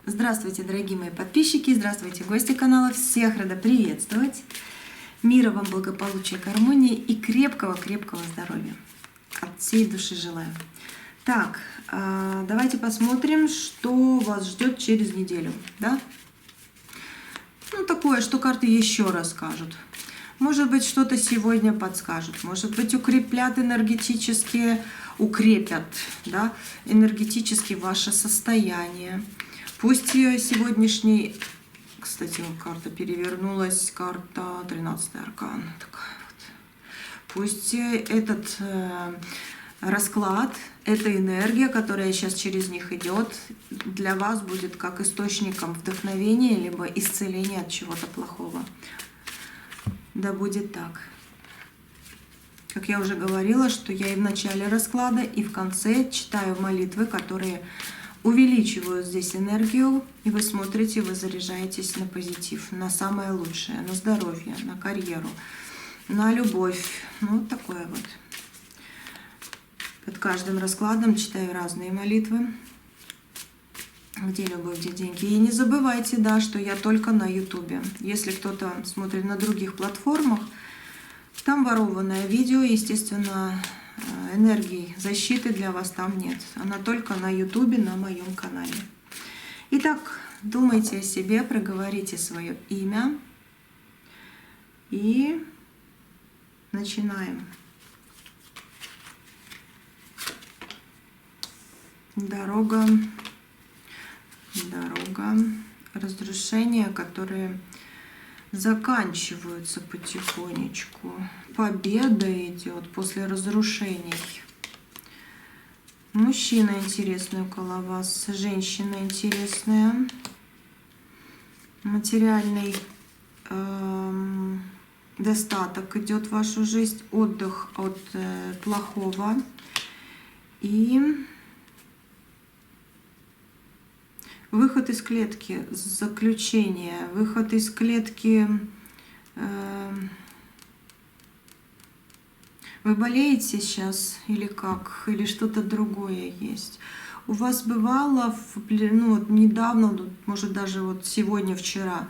Здравствуйте, дорогие мои подписчики, здравствуйте, гости канала. Всех рада приветствовать. Мира вам, благополучия, гармонии и крепкого-крепкого здоровья. От всей души желаю. Так, давайте посмотрим, что вас ждет через неделю. Да? Ну, такое, что карты еще расскажут. Может быть, что-то сегодня подскажут. Может быть, укрепят энергетически, укрепят, да, энергетически ваше состояние. Пусть сегодняшний, кстати, карта перевернулась, карта 13-й аркан. Такая вот. Пусть этот расклад, эта энергия, которая сейчас через них идет, для вас будет как источником вдохновения, либо исцеления от чего-то плохого. Да будет так. Как я уже говорила, что я и в начале расклада, и в конце читаю молитвы, которые увеличивают здесь энергию, и вы смотрите, вы заряжаетесь на позитив, на самое лучшее, на здоровье, на карьеру, на любовь. Ну, вот такое вот. Под каждым раскладом читаю разные молитвы. Где любовь, где деньги. И не забывайте, да, что я только на Ютубе. Если кто-то смотрит на других платформах, там ворованное видео, естественно, энергии защиты для вас там нет. Она только на Ютубе, на моем канале. Итак, думайте о себе, проговорите свое имя и начинаем. Дорога, разрушения, которые заканчиваются потихонечку. Победа идет после разрушений. Мужчина интересный около вас, женщина интересная. Материальный достаток идет в вашу жизнь, отдых от плохого. И выход из клетки, заключение, выход из клетки. Вы болеете сейчас или как? Или что-то другое есть? У вас бывало, недавно, может даже вот сегодня, вчера,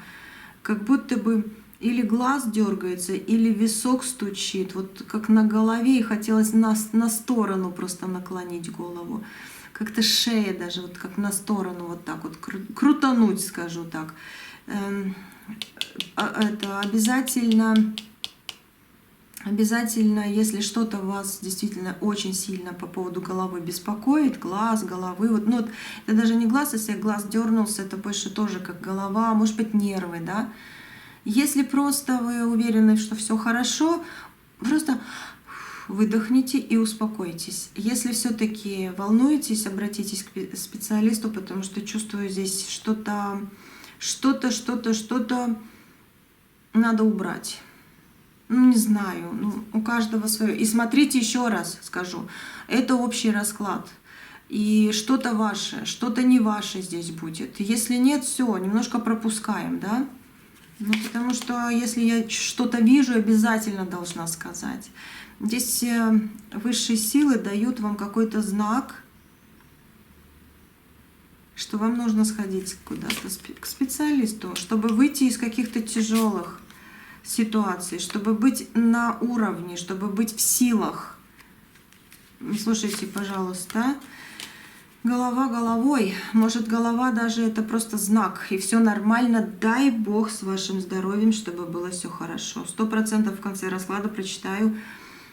как будто бы или глаз дергается, или висок стучит, вот как на голове, и хотелось на сторону просто наклонить голову. Как-то шея даже вот как на сторону вот так вот крутануть, скажу так. Это обязательно, если что-то вас действительно очень сильно по поводу головы беспокоит, глаз, головы, вот, ну, это даже не глаз, если глаз дернулся, это больше тоже как голова, может быть нервы, да. Если просто вы уверены, что все хорошо, просто выдохните и успокойтесь. Если все-таки волнуетесь, обратитесь к специалисту, потому что чувствую здесь что-то надо убрать. Ну, не знаю, у каждого свое. И смотрите, еще раз скажу, это общий расклад. И что-то ваше, что-то не ваше здесь будет. Если нет, все, немножко пропускаем, да? Ну, потому что если я что-то вижу, обязательно должна сказать. Здесь высшие силы дают вам какой-то знак, что вам нужно сходить куда-то к специалисту, чтобы выйти из каких-то тяжелых ситуаций, чтобы быть на уровне, чтобы быть в силах. Слушайте, пожалуйста, голова головой, может голова даже это просто знак, и все нормально, дай Бог с вашим здоровьем, чтобы было все хорошо. 100% в конце расклада прочитаю,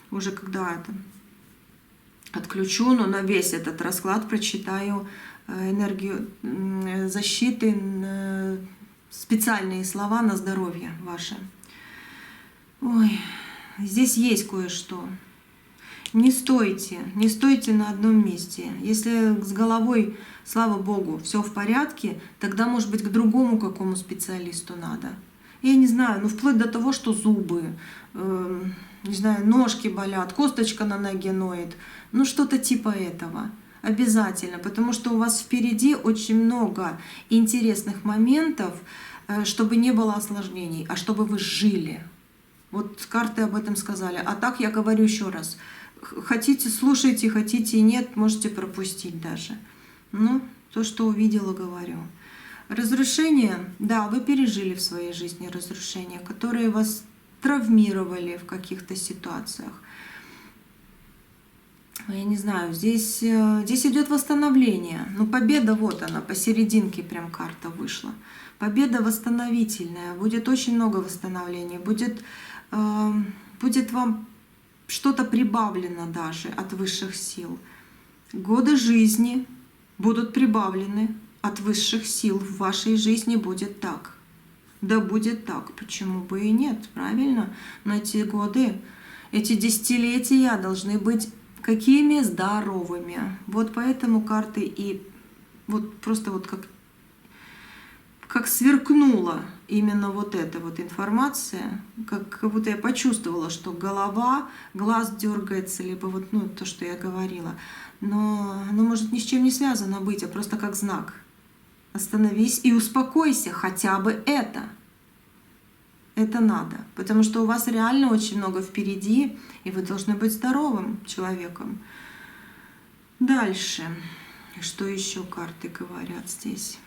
уже когда это отключу, но на весь этот расклад прочитаю энергию защиты, специальные слова на здоровье ваше. Ой, здесь есть кое-что. Не стойте на одном месте. Если с головой, слава Богу, все в порядке, тогда, может быть, к другому какому специалисту надо. Я не знаю, вплоть до того, что зубы, не знаю, ножки болят, косточка на ноге ноет, что-то типа этого. Обязательно, потому что у вас впереди очень много интересных моментов, чтобы не было осложнений, а чтобы вы жили. Вот карты об этом сказали. А так я говорю еще раз. Хотите, слушайте, хотите, нет, можете пропустить даже. То, что увидела, говорю. Разрушения, да, вы пережили в своей жизни разрушения, которые вас травмировали в каких-то ситуациях. Я не знаю, здесь идет восстановление. Ну, победа, вот она, посерединке прям карта вышла. Победа восстановительная, будет очень много восстановления, будет вам что-то прибавлено даже от высших сил. Годы жизни будут прибавлены от высших сил. В вашей жизни будет так. Да будет так, почему бы и нет, правильно? Но эти годы, эти десятилетия должны быть какими? Здоровыми. Вот поэтому карты и вот просто вот как сверкнула именно вот эта вот информация, как будто я почувствовала, что голова, глаз дергается, либо вот то, что я говорила. Но оно может ни с чем не связано быть, а просто как знак. Остановись и успокойся, хотя бы это. Это надо, потому что у вас реально очень много впереди, и вы должны быть здоровым человеком. Дальше. Что еще карты говорят здесь?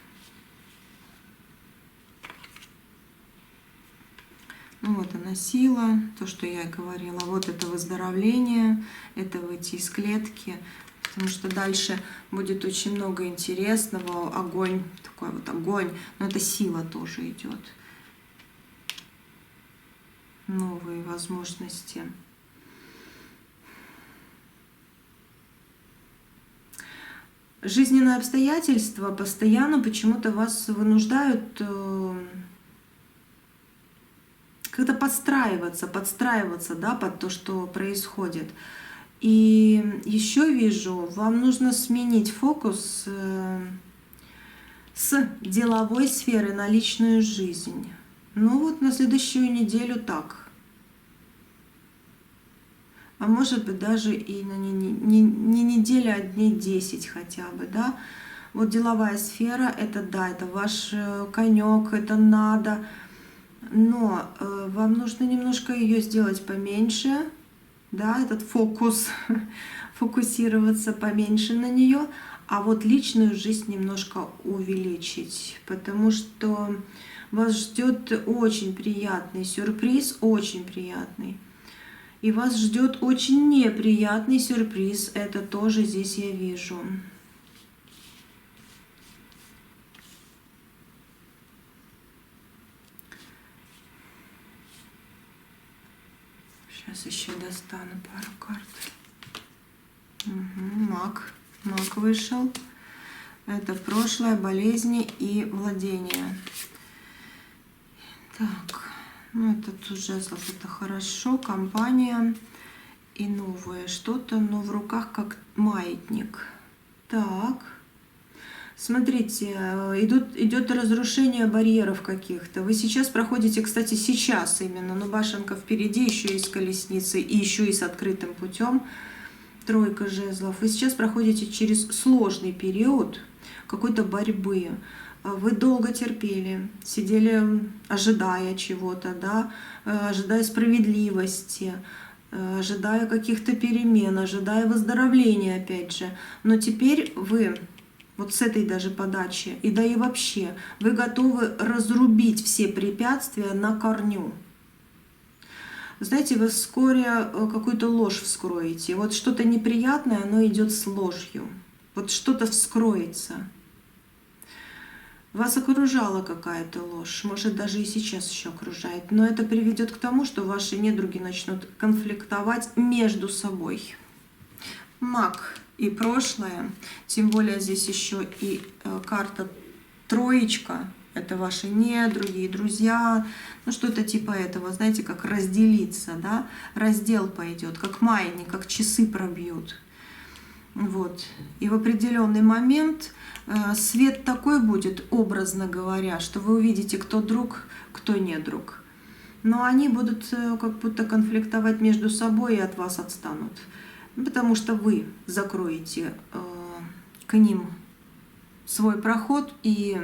Ну вот она сила, то, что я и говорила. Вот это выздоровление, это выйти из клетки. Потому что дальше будет очень много интересного. Огонь, такой вот огонь. Но это сила тоже идет. Новые возможности. Жизненные обстоятельства постоянно почему-то вас вынуждают как-то подстраиваться, да, под то, что происходит. И еще вижу, вам нужно сменить фокус с деловой сферы на личную жизнь. Ну вот на следующую неделю так. А может быть даже и на не неделя, а дней 10 хотя бы, да. Вот деловая сфера, это да, это ваш конек, это надо. Но вам нужно немножко ее сделать поменьше, да, этот фокус, фокусироваться поменьше на нее, а вот личную жизнь немножко увеличить, потому что вас ждет очень приятный сюрприз, очень приятный. И вас ждет очень неприятный сюрприз, это тоже здесь я вижу. Сейчас еще достану пару карт. Угу, маг вышел. Это прошлое, болезни и владение. Так, ну это тут жезлов, это хорошо. Компания и новое что-то, но в руках как маятник. Так. Смотрите, идет разрушение барьеров каких-то. Вы сейчас проходите, кстати, сейчас именно, но башенка впереди, еще и с колесницей, и еще и с открытым путем. Тройка жезлов. Вы сейчас проходите через сложный период какой-то борьбы. Вы долго терпели, сидели, ожидая чего-то, да, ожидая справедливости, ожидая каких-то перемен, ожидая выздоровления, опять же. Но теперь вы вот с этой даже подачи, и да и вообще, вы готовы разрубить все препятствия на корню. Знаете, вы вскоре какую-то ложь вскроете. Вот что-то неприятное, оно идет с ложью. Вот что-то вскроется. Вас окружала какая-то ложь, может даже и сейчас еще окружает. Но это приведет к тому, что ваши недруги начнут конфликтовать между собой. Маг и прошлое, тем более здесь еще и карта троечка, это ваши недруги и друзья, ну что-то типа этого, знаете, как разделиться, да, раздел пойдет, как маятник, как часы пробьют. Вот. И в определенный момент свет такой будет, образно говоря, что вы увидите, кто друг, кто не друг. Но они будут как будто конфликтовать между собой и от вас отстанут. Потому что вы закроете к ним свой проход и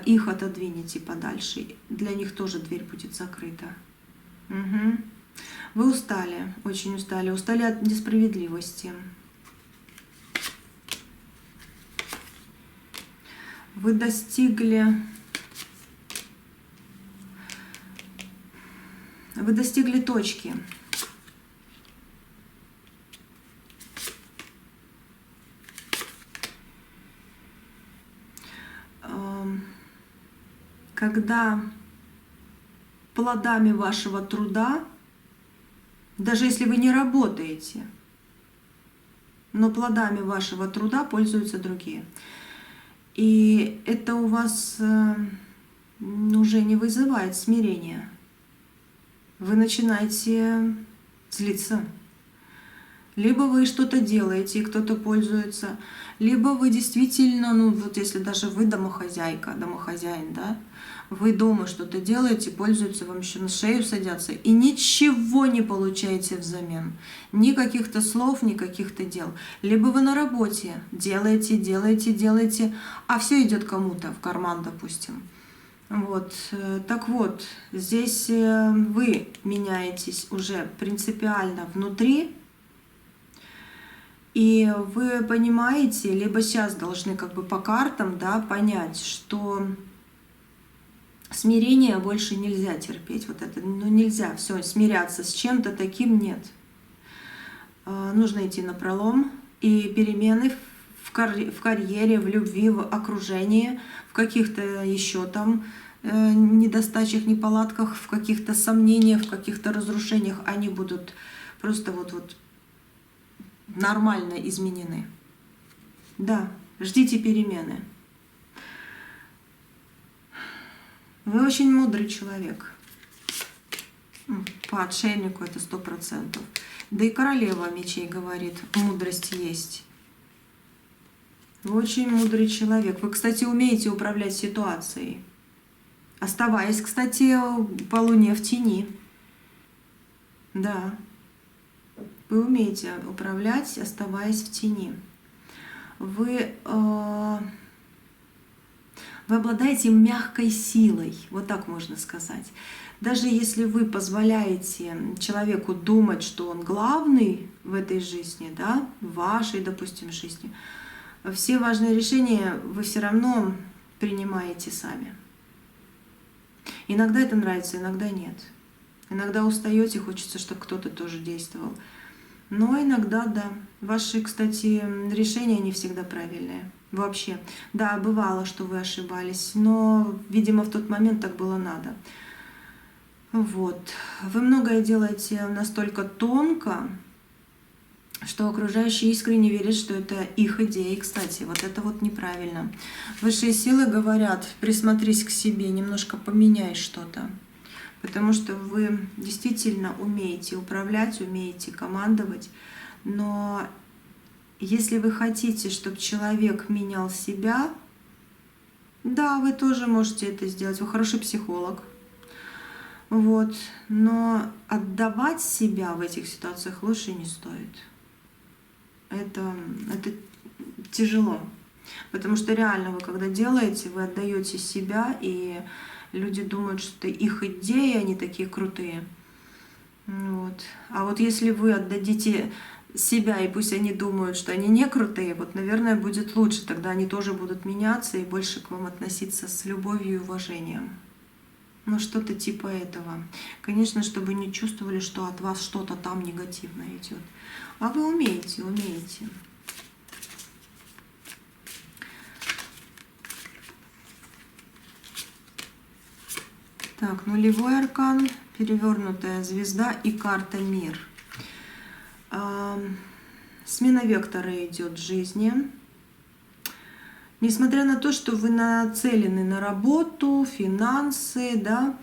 их отодвинете подальше. Для них тоже дверь будет закрыта. Угу. Вы устали, очень устали. Устали от несправедливости. Вы достигли точки. Когда плодами вашего труда, даже если вы не работаете, но плодами вашего труда пользуются другие. И это у вас уже не вызывает смирения. Вы начинаете злиться. Либо вы что-то делаете, и кто-то пользуется, либо вы действительно, ну вот если даже вы домохозяйка, домохозяин, да, вы дома что-то делаете, пользуются, вам еще на шею садятся, и ничего не получаете взамен. Ни каких-то слов, ни каких-то дел. Либо вы на работе делаете, а все идет кому-то в карман, допустим. Вот. Так вот, здесь вы меняетесь уже принципиально внутри, и вы понимаете, либо сейчас должны как бы по картам, да, понять, что смирение больше нельзя терпеть. Вот это, ну нельзя, все, смиряться с чем-то таким нет. Нужно идти напролом, и перемены в карьере, в любви, в окружении, в каких-то еще там недостачах, неполадках, в каких-то сомнениях, в каких-то разрушениях, они будут просто вот нормально изменены. Да, ждите перемены. Вы очень мудрый человек. По отшельнику это 100%. Да и королева мечей говорит, мудрость есть. Вы очень мудрый человек. Вы, кстати, умеете управлять ситуацией. Оставаясь, кстати, по луне в тени. Да. Вы умеете управлять, оставаясь в тени. Вы обладаете мягкой силой, вот так можно сказать. Даже если вы позволяете человеку думать, что он главный в этой жизни, да, в вашей, допустим, жизни, все важные решения вы все равно принимаете сами. Иногда это нравится, иногда нет. Иногда устаете, хочется, чтобы кто-то тоже действовал. Но иногда, да. Ваши, кстати, решения не всегда правильные. Вообще. Да, бывало, что вы ошибались, но, видимо, в тот момент так было надо. Вот. Вы многое делаете настолько тонко, что окружающие искренне верят, что это их идея. И, кстати, вот это вот неправильно. Высшие силы говорят, присмотрись к себе, немножко поменяй что-то. Потому что вы действительно умеете управлять, умеете командовать. Но если вы хотите, чтобы человек менял себя, да, вы тоже можете это сделать. Вы хороший психолог. Вот. Но отдавать себя в этих ситуациях лучше не стоит. Это тяжело. Потому что реально вы когда делаете, вы отдаете себя, и люди думают, что это их идеи, они такие крутые. Вот. А вот если вы отдадите себя, и пусть они думают, что они не крутые, вот, наверное, будет лучше. Тогда они тоже будут меняться и больше к вам относиться с любовью и уважением. Ну, что-то типа этого. Конечно, чтобы не чувствовали, что от вас что-то там негативное идет. А вы умеете. Так, нулевой аркан, перевернутая звезда и карта мир. Смена вектора идет в жизни. Несмотря на то, что вы нацелены на работу, финансы, да,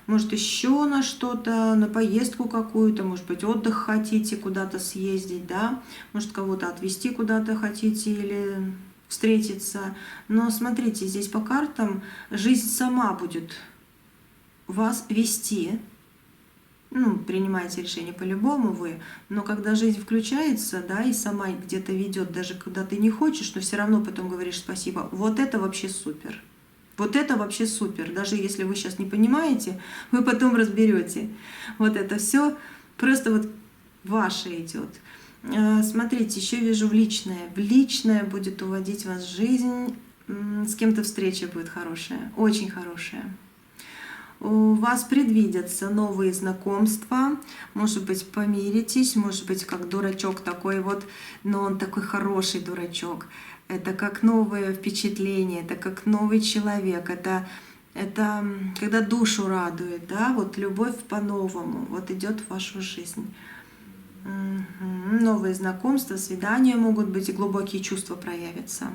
может еще на что-то, на поездку какую-то, может быть, отдых хотите, куда-то съездить, да, может, кого-то отвезти куда-то хотите или встретиться. Но смотрите, здесь по картам жизнь сама будет вас вести. Ну, принимаете решение по-любому вы, но когда жизнь включается, да, и сама где-то ведет, даже когда ты не хочешь, но все равно потом говоришь спасибо, вот это вообще супер. Вот это вообще супер. Даже если вы сейчас не понимаете, вы потом разберете. Вот это все просто вот ваше идет. Смотрите, еще вижу в личное. В личное будет уводить вас жизнь С кем-то встреча будет хорошая, очень хорошая. У вас предвидятся новые знакомства, может быть, помиритесь, может быть, как дурачок такой вот, но он такой хороший дурачок. Это как новое впечатление, это как новый человек, это когда душу радует, да, вот любовь по-новому, вот идет в вашу жизнь. Новые знакомства, свидания могут быть, и глубокие чувства проявятся.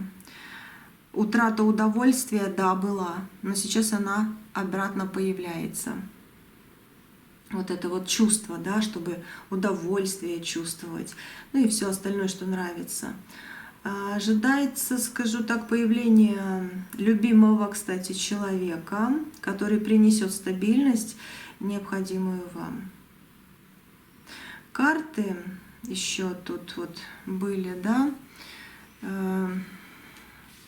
Утрата удовольствия, да, была, но сейчас она обратно появляется. Вот это вот чувство, да, чтобы удовольствие чувствовать, ну и все остальное, что нравится. Ожидается, скажу так, появление любимого, кстати, человека, который принесет стабильность, необходимую вам. Карты еще тут вот были, да.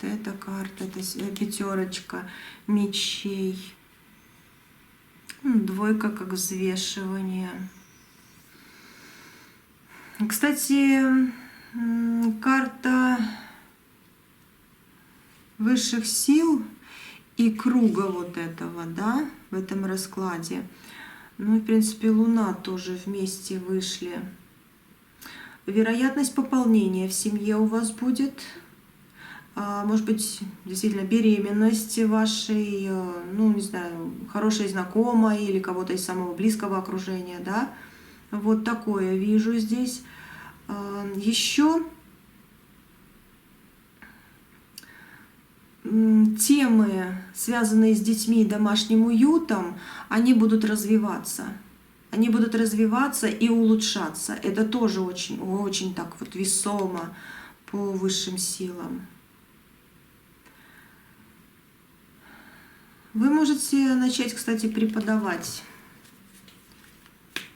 Эта карта, это пятерочка мечей, двойка как взвешивание. Кстати, карта высших сил и круга вот этого, да, в этом раскладе. Ну и, в принципе, Луна тоже вместе вышли. Вероятность пополнения в семье у вас будет. Может быть, действительно, беременность вашей, ну, не знаю, хорошей знакомой или кого-то из самого близкого окружения, да. Вот такое вижу здесь. Еще темы, связанные с детьми и домашним уютом, они будут развиваться. Они будут развиваться и улучшаться. Это тоже очень, очень так вот весомо по высшим силам. Вы можете начать, кстати, преподавать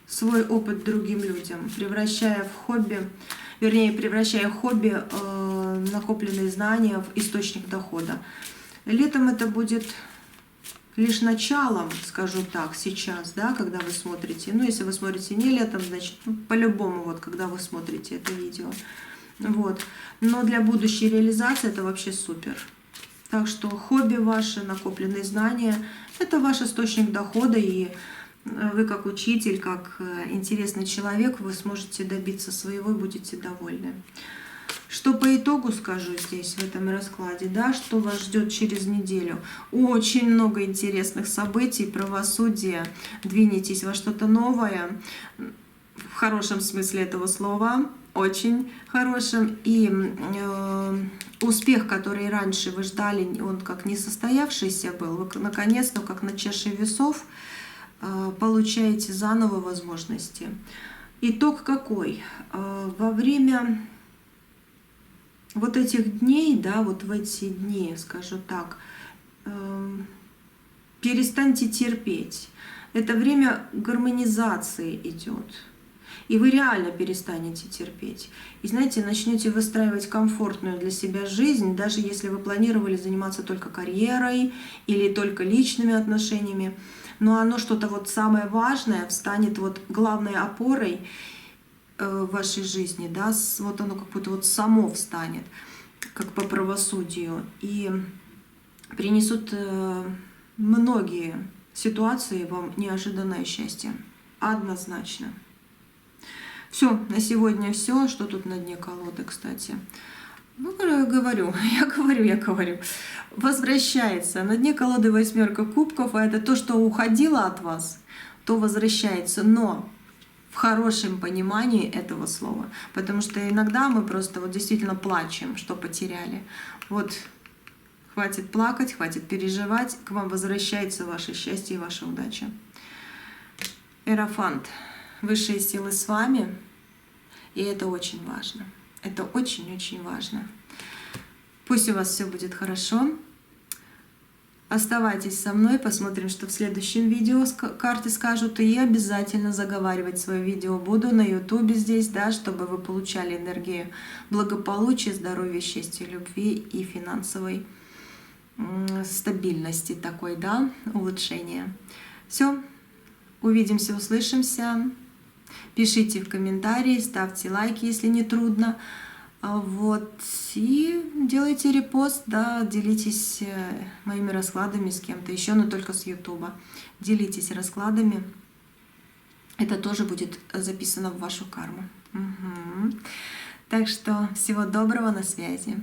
свой опыт другим людям, превращая хобби, накопленные знания в источник дохода. Летом это будет лишь началом, скажу так, сейчас, да, когда вы смотрите. Ну, если вы смотрите не летом, значит, по-любому, вот, когда вы смотрите это видео. Вот. Но для будущей реализации это вообще супер. Так что хобби ваши, накопленные знания – это ваш источник дохода, и вы как учитель, как интересный человек, вы сможете добиться своего и будете довольны. Что по итогу скажу здесь, в этом раскладе, да, что вас ждет через неделю. Очень много интересных событий, правосудие, двинетесь во что-то новое, в хорошем смысле этого слова, очень хорошем. И успех, который раньше вы ждали, он как не состоявшийся был, вы наконец-то, как на чаше весов, получаете заново возможности. Итог какой? Во время вот этих дней, да, вот в эти дни, скажу так, перестаньте терпеть. Это время гармонизации идет. И вы реально перестанете терпеть. И знаете, начнете выстраивать комфортную для себя жизнь, даже если вы планировали заниматься только карьерой или только личными отношениями. Но оно что-то вот самое важное встанет вот главной опорой в вашей жизни, да, вот оно как будто вот само встанет, как по правосудию, и принесут многие ситуации вам неожиданное счастье. Однозначно. Все, на сегодня все. Что тут на дне колоды, кстати? Ну, я говорю. Возвращается. На дне колоды 8 кубков, а это то, что уходило от вас, то возвращается. Но в хорошем понимании этого слова. Потому что иногда мы просто вот действительно плачем, что потеряли. Вот хватит плакать, хватит переживать. К вам возвращается ваше счастье и ваша удача. Иерофант. Высшие силы с вами. И это очень важно. Это очень-очень важно. Пусть у вас все будет хорошо. Оставайтесь со мной, посмотрим, что в следующем видео карты скажут. И обязательно заговаривать свое видео буду на YouTube здесь, да, чтобы вы получали энергию благополучия, здоровья, счастья, любви и финансовой стабильности такой, да, улучшения. Все, увидимся, услышимся. Пишите в комментарии, ставьте лайки, если не трудно. Вот. И делайте репост, да, делитесь моими раскладами с кем-то еще, но только с Ютуба. Делитесь раскладами. Это тоже будет записано в вашу карму. Угу. Так что всего доброго, на связи.